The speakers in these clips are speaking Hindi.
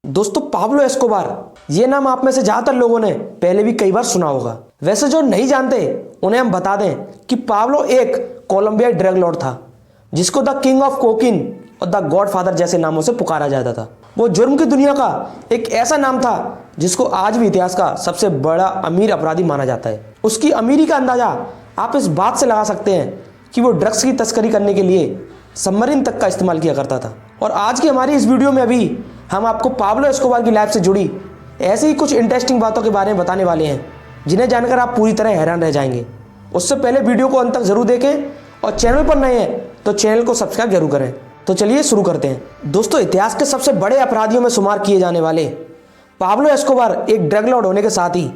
दोस्तों पाब्लो एस्कोबार ये नाम आप में से ज्यादातर लोगों ने पहले भी कई बार सुना होगा। वैसे जो नहीं जानते उन्हें हम बता दें कि पाब्लो एक कोलंबियाई ड्रग लॉर्ड था जिसको द किंग ऑफ कोकीन और द गॉडफादर जैसे नामों से पुकारा जाता था। वो जुर्म की दुनिया का एक ऐसा नाम था जिसको आज भी इतिहास का सबसे बड़ा अमीर अपराधी माना जाता है। उसकी अमीरी का अंदाजा आप इस बात से लगा सकते हैं कि वो ड्रग्स की तस्करी करने के लिए सबमरीन तक का इस्तेमाल किया करता था। और आज की हमारी इस वीडियो में अभी हम आपको पाब्लो एस्कोबार की लाइफ से जुड़ी ऐसी ही कुछ इंटरेस्टिंग बातों के बारे में बताने वाले हैं जिन्हें जानकर आप पूरी तरह हैरान रह जाएंगे। उससे पहले वीडियो को अंत तक जरूर देखें और चैनल पर नए हैं तो चैनल को सब्सक्राइब जरूर करें। तो चलिए शुरू करते हैं। दोस्तों इतिहास के सबसे बड़े अपराधियों में शुमार किए जाने वाले पाब्लो एस्कोबार एक ड्रग लॉर्ड होने के साथ ही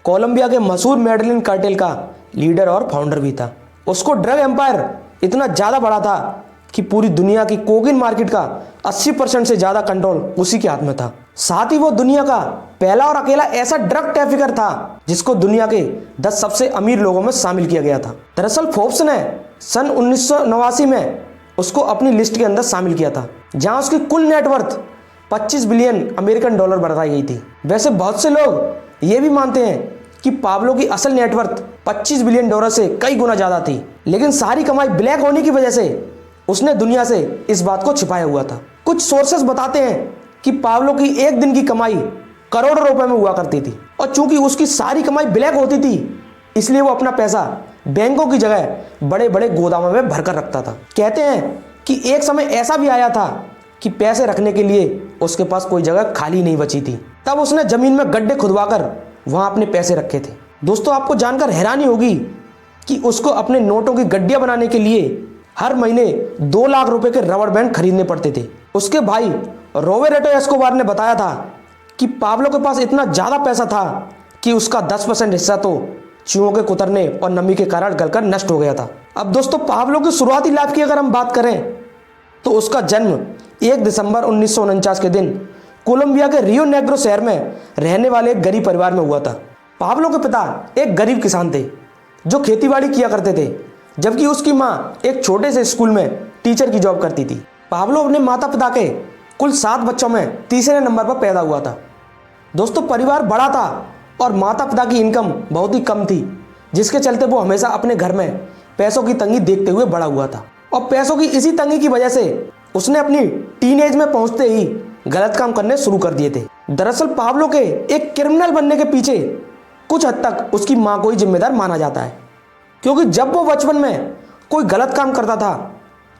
कोलंबिया के मशहूर मेडलिन कार्टेल का लीडर और फाउंडर भी था। उसको ड्रग एम्पायर इतना ज़्यादा बड़ा था कि पूरी दुनिया की कोकीन मार्केट का 80% से ज़्यादा कंट्रोल उसी के हाथ में था। साथ ही वो दुनिया का पहला और अकेला ऐसा ड्रग ट्रैफिकर था जिसको दुनिया के 10 सबसे अमीर लोगों में शामिल किया गया था। दरअसल फोर्ब्स ने सन 1989 में उसको अपनी लिस्ट के अंदर शामिल किया था जहां उसकी कुल नेटवर्थ 25 बिलियन अमेरिकन डॉलर बताई गई थी। वैसे बहुत से लोग ये भी मानते हैं कि पाब्लो की असल नेटवर्थ 25 बिलियन डॉलर से कई गुना ज़्यादा थी, लेकिन सारी कमाई ब्लैक होने की वजह से उसने दुनिया से इस बात को छिपाया हुआ था। कुछ सोर्सेस बताते हैं कि पाब्लो की एक दिन की कमाई करोड़ों रुपए में हुआ करती थी और चूंकि उसकी सारी कमाई ब्लैक होती थी इसलिए वो अपना पैसा बैंकों की जगह बड़े बड़े गोदामों में भरकर रखता था। कहते हैं कि एक समय ऐसा भी आया था कि पैसे रखने के लिए उसके पास कोई जगह खाली नहीं बची थी, तब उसने जमीन में गड्ढे खुदवाकर वहां अपने पैसे रखे थे। दोस्तों आपको जानकर हैरानी होगी कि उसको अपने नोटों की गड्डियां बनाने के लिए हर महीने 2 लाख रुपए के रबर बैंड खरीदने पड़ते थे। उसके भाई रोबेर्टो एस्कोबार ने बताया था कि पाब्लो के पास इतना ज़्यादा पैसा था कि उसका 10% हिस्सा तो चूहों के कुतरने और नमी के कारण गलकर नष्ट हो गया था। अब दोस्तों पाब्लो की शुरुआती लाइफ की अगर हम बात करें तो उसका जन्म 1 दिसंबर 1949 के दिन कोलंबिया के रियो नेग्रो शहर में रहने वाले एक गरीब परिवार में हुआ था। पाब्लो के पिता एक गरीब किसान थे जो खेतीबाड़ी किया करते थे, जबकि उसकी माँ एक छोटे से स्कूल में टीचर की जॉब करती थी। पाब्लो अपने माता पिता के कुल 7 बच्चों में तीसरे नंबर पर पैदा हुआ था। दोस्तों परिवार बड़ा था और माता पिता की इनकम बहुत ही कम थी, जिसके चलते वो हमेशा अपने घर में पैसों की तंगी देखते हुए बड़ा हुआ था। और पैसों की इसी तंगी की वजह से उसने अपनी टीनेज में पहुंचते ही गलत काम करने शुरू कर दिए थे। दरअसल पाब्लो के एक क्रिमिनल बनने के पीछे कुछ हद तक उसकी माँ को ही जिम्मेदार माना जाता है, क्योंकि जब वो बचपन में कोई गलत काम करता था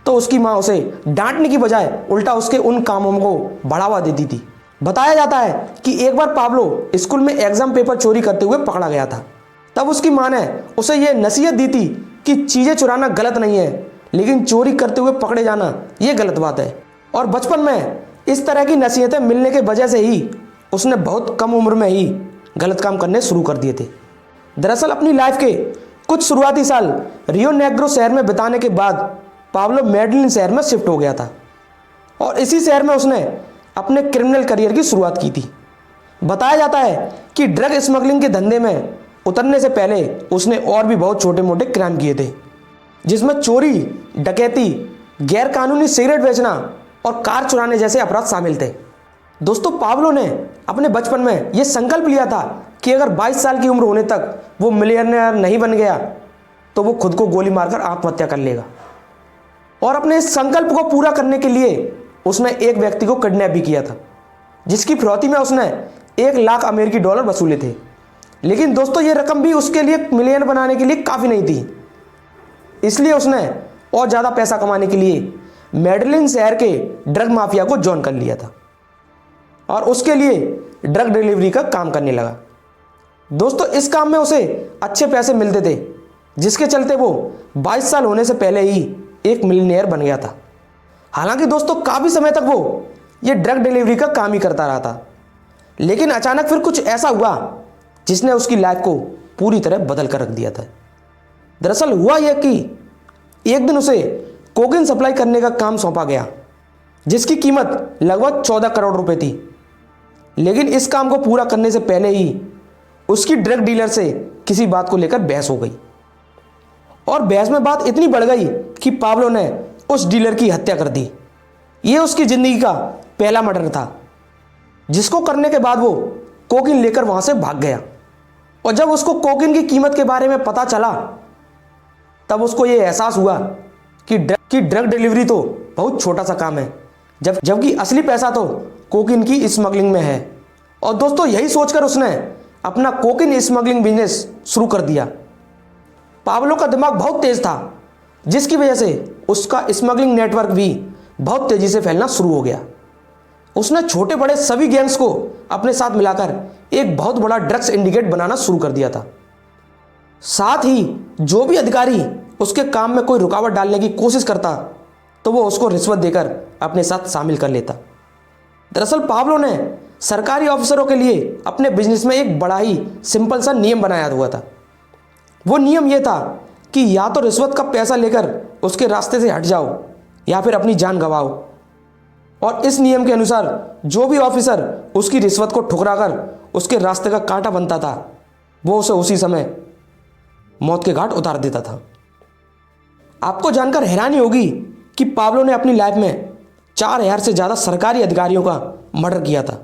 तो उसकी माँ उसे डांटने की बजाय उल्टा उसके उन कामों को बढ़ावा देती थी। बताया जाता है कि एक बार पाब्लो स्कूल में एग्जाम पेपर चोरी करते हुए पकड़ा गया था। तब उसकी माँ ने उसे यह नसीहत दी थी कि चीज़ें चुराना गलत नहीं है, लेकिन चोरी करते हुए पकड़े जाना ये गलत बात है। और बचपन में इस तरह की नसीहतें मिलने के वजह से ही उसने बहुत कम उम्र में ही गलत काम करने शुरू कर दिए थे। दरअसल अपनी लाइफ के कुछ शुरुआती साल रियो नेग्रो शहर में बिताने के बाद पाब्लो मेडलिन शहर में शिफ्ट हो गया था और इसी शहर में उसने अपने क्रिमिनल करियर की शुरुआत की थी। बताया जाता है कि ड्रग स्मगलिंग के धंधे में उतरने से पहले उसने और भी बहुत छोटे मोटे क्राइम किए थे, जिसमें चोरी, डकैती, गैरकानूनी सिगरेट बेचना और कार चुराने जैसे अपराध शामिल थे। दोस्तों पाब्लो ने अपने बचपन में यह संकल्प लिया था कि अगर 22 साल की उम्र होने तक वो मिलियनेयर नहीं बन गया तो वो खुद को गोली मारकर आत्महत्या कर लेगा। और अपने इस संकल्प को पूरा करने के लिए उसने एक व्यक्ति को किडनैप भी किया था, जिसकी फिरौती में उसने 1 लाख अमेरिकी डॉलर वसूले थे। लेकिन दोस्तों ये रकम भी उसके लिए मिलियन बनाने के लिए काफ़ी नहीं थी, इसलिए उसने और ज़्यादा पैसा कमाने के लिए मेडलिन शहर के ड्रग माफिया को ज्वाइन कर लिया था और उसके लिए ड्रग डिलीवरी का काम करने लगा। दोस्तों इस काम में उसे अच्छे पैसे मिलते थे, जिसके चलते वो 22 साल होने से पहले ही एक मिलियनेयर बन गया था। हालांकि दोस्तों काफ़ी समय तक वो ये ड्रग डिलीवरी का काम ही करता रहा था, लेकिन अचानक फिर कुछ ऐसा हुआ जिसने उसकी लाइफ को पूरी तरह बदल कर रख दिया था। दरअसल हुआ यह कि एक दिन उसे कोकीन सप्लाई करने का काम सौंपा गया, जिसकी कीमत लगभग 14 करोड़ रुपए थी। लेकिन इस काम को पूरा करने से पहले ही उसकी ड्रग डीलर से किसी बात को लेकर बहस हो गई और बहस में बात इतनी बढ़ गई कि पाब्लो ने उस डीलर की हत्या कर दी। ये उसकी ज़िंदगी का पहला मर्डर था जिसको करने के बाद वो कोकीन लेकर वहां से भाग गया। और जब उसको कोकीन की कीमत के बारे में पता चला तब उसको ये एहसास हुआ कि ड्रग डिलीवरी तो बहुत छोटा सा काम है, जबकि असली पैसा तो कोकीन की स्मगलिंग में है। और दोस्तों यही सोचकर उसने अपना कोकीन स्मगलिंग बिजनेस शुरू कर दिया। पाब्लो का दिमाग बहुत तेज था, जिसकी वजह से उसका स्मगलिंग नेटवर्क भी बहुत तेजी से फैलना शुरू हो गया। उसने छोटे बड़े सभी गैंग्स को अपने साथ मिलाकर एक बहुत बड़ा ड्रग्स सिंडिकेट बनाना शुरू कर दिया था। साथ ही जो भी अधिकारी उसके काम में कोई रुकावट डालने की कोशिश करता तो वो उसको रिश्वत देकर अपने साथ शामिल कर लेता। दरअसल पाब्लो ने सरकारी ऑफिसरों के लिए अपने बिजनेस में एक बड़ा ही सिंपल सा नियम बनाया हुआ था। वो नियम ये था कि या तो रिश्वत का पैसा लेकर उसके रास्ते से हट जाओ या फिर अपनी जान गंवाओ। और इस नियम के अनुसार जो भी ऑफिसर उसकी रिश्वत को ठुकराकर उसके रास्ते का कांटा बनता था वो उसे उसी समय मौत के घाट उतार देता था। आपको जानकर हैरानी होगी कि पाब्लो ने अपनी लाइफ में 4000 से ज़्यादा सरकारी अधिकारियों का मर्डर किया था,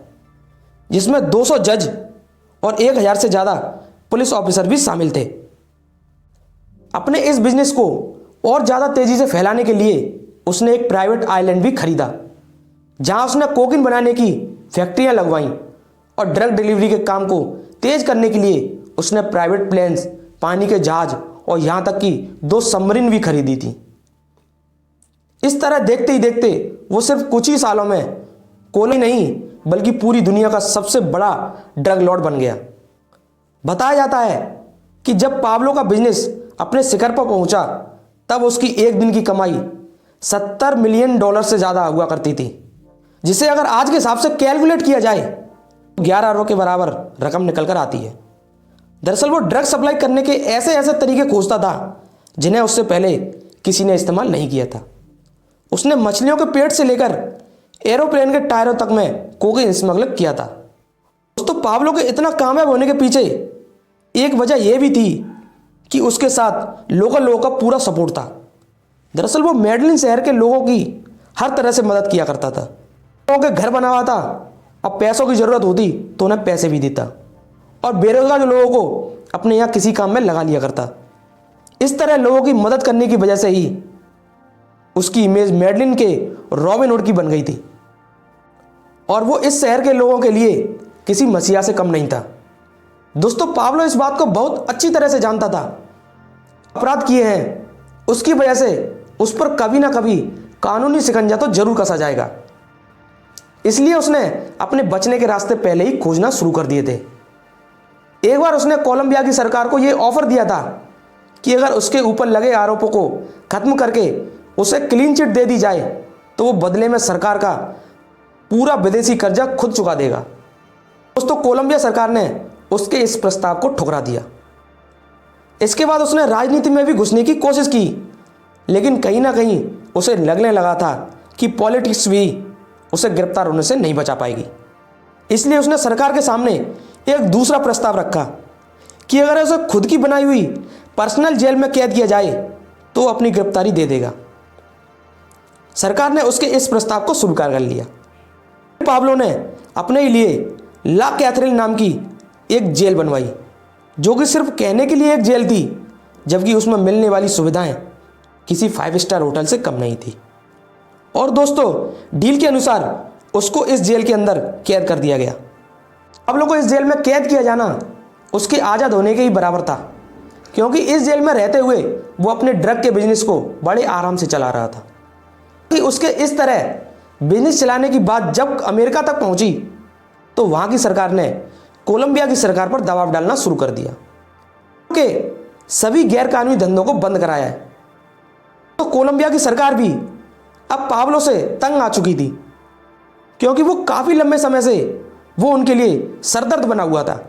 जिसमें 200 जज और 1000 से ज़्यादा पुलिस ऑफिसर भी शामिल थे। अपने इस बिजनेस को और ज़्यादा तेज़ी से फैलाने के लिए उसने एक प्राइवेट आइलैंड भी खरीदा, जहां उसने कोकीन बनाने की फैक्ट्रियां लगवाईं और ड्रग डिलीवरी के काम को तेज करने के लिए उसने प्राइवेट प्लेन्स, पानी के जहाज और यहां तक कि 2 सबमरीन भी खरीदी थी। इस तरह देखते ही देखते वो सिर्फ कुछ ही सालों में कोलंबिया नहीं बल्कि पूरी दुनिया का सबसे बड़ा ड्रग लॉर्ड बन गया। बताया जाता है कि जब पाब्लो का बिजनेस अपने शिखर पर पहुंचा तब उसकी एक दिन की कमाई $70 मिलियन से ज़्यादा हुआ करती थी, जिसे अगर आज के हिसाब से कैलकुलेट किया जाए 11 अरब के बराबर रकम निकल कर आती है। दरअसल वो ड्रग सप्लाई करने के ऐसे ऐसे तरीके खोजता था जिन्हें उससे पहले किसी ने इस्तेमाल नहीं किया था। उसने मछलियों के पेट से लेकर एरोप्लेन के टायरों तक में कोकीन स्मगल किया था। दोस्तों पाब्लो के इतना कामयाब होने के पीछे एक वजह यह भी थी कि उसके साथ लोकल लोगों का पूरा सपोर्ट था। दरअसल वो मेडलिन शहर के लोगों की हर तरह से मदद किया करता था। लोगों के घर बना हुआ था, अब पैसों की ज़रूरत होती तो उन्हें पैसे भी देता और बेरोजगार जो लोगों को अपने यहाँ किसी काम में लगा लिया करता। इस तरह लोगों की मदद करने की वजह से ही उसकी इमेज मेडलिन के रॉबिन हुड की बन गई थी और वो इस शहर के लोगों के लिए किसी मसीहा से कम नहीं था। दोस्तों पाब्लो इस बात को बहुत अच्छी तरह से जानता था। अपराध किए हैं उसकी वजह से उस पर कभी ना कभी कानूनी शिकंजा तो जरूर कसा जाएगा, इसलिए उसने अपने बचने के रास्ते पहले ही खोजना शुरू कर दिए थे। एक बार उसने कोलंबिया की सरकार को यह ऑफर दिया था कि अगर उसके ऊपर लगे आरोपों को खत्म करके उसे क्लीन चिट दे दी जाए तो वो बदले में सरकार का पूरा विदेशी कर्जा खुद चुका देगा। दोस्तों कोलंबिया सरकार ने उसके इस प्रस्ताव को ठुकरा दिया। इसके बाद उसने राजनीति में भी घुसने की कोशिश की, लेकिन कहीं ना कहीं उसे लगने लगा था कि पॉलिटिक्स भी उसे गिरफ्तार होने से नहीं बचा पाएगी। इसलिए उसने सरकार के सामने एक दूसरा प्रस्ताव रखा कि अगर उसे खुद की बनाई हुई पर्सनल जेल में कैद किया जाए तो अपनी गिरफ्तारी दे देगा। सरकार ने उसके इस प्रस्ताव को स्वीकार कर लिया। पाब्लो ने अपने लिए ला कैथरीन नाम की एक जेल बनवाई, जो कि सिर्फ कहने के लिए एक जेल थी, जबकि उसमें मिलने वाली सुविधाएं किसी 5 स्टार होटल से कम नहीं थी। और दोस्तों डील के अनुसार उसको इस जेल के अंदर कैद कर दिया गया। पाब्लो को इस जेल में कैद किया जाना उसके आज़ाद होने के ही बराबर था, क्योंकि इस जेल में रहते हुए वो अपने ड्रग के बिजनेस को बड़े आराम से चला रहा था। कि उसके इस तरह बिजनेस चलाने की बात जब अमेरिका तक पहुंची तो वहां की सरकार ने कोलंबिया की सरकार पर दबाव डालना शुरू कर दिया कि सभी गैरकानूनी धंधों को बंद कराया है। तो कोलंबिया की सरकार भी अब पाब्लो से तंग आ चुकी थी, क्योंकि वो काफ़ी लंबे समय से वो उनके लिए सरदर्द बना हुआ था।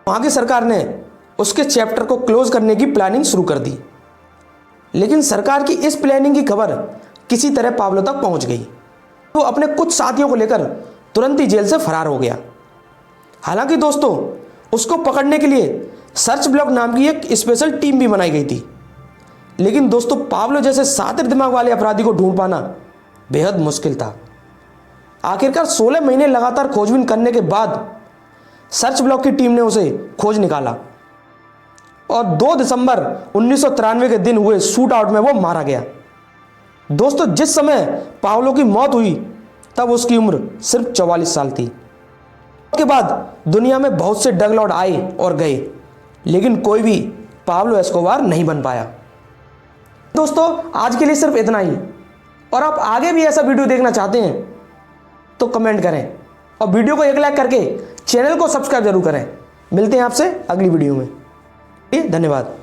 वहाँ की सरकार ने उसके चैप्टर को क्लोज करने की प्लानिंग शुरू कर दी, लेकिन सरकार की इस प्लानिंग की खबर किसी तरह पाब्लो तक पहुँच गई। वो अपने कुछ साथियों को लेकर तुरंत ही जेल से फरार हो गया। हालांकि दोस्तों उसको पकड़ने के लिए सर्च ब्लॉक नाम की एक स्पेशल टीम भी बनाई गई थी, लेकिन दोस्तों पाब्लो जैसे शातिर दिमाग वाले अपराधी को ढूंढ पाना बेहद मुश्किल था। आखिरकार 16 महीने लगातार खोजबीन करने के बाद सर्च ब्लॉक की टीम ने उसे खोज निकाला और 2 दिसंबर 1993 के दिन हुए शूट आउट में वो मारा गया। दोस्तों, जिस समय पावलो की मौत हुई तब उसकी उम्र सिर्फ 44 साल थी। उसके बाद दुनिया में बहुत से ड्रग लॉर्ड आए और गए, लेकिन कोई भी पाब्लो एस्कोबार नहीं बन पाया। दोस्तों, आज के लिए सिर्फ इतना ही। और आप आगे भी ऐसा वीडियो देखना चाहते हैं तो कमेंट करें और वीडियो को एक लाइक करके चैनल को सब्सक्राइब जरूर करें। मिलते हैं आपसे अगली वीडियो में। धन्यवाद।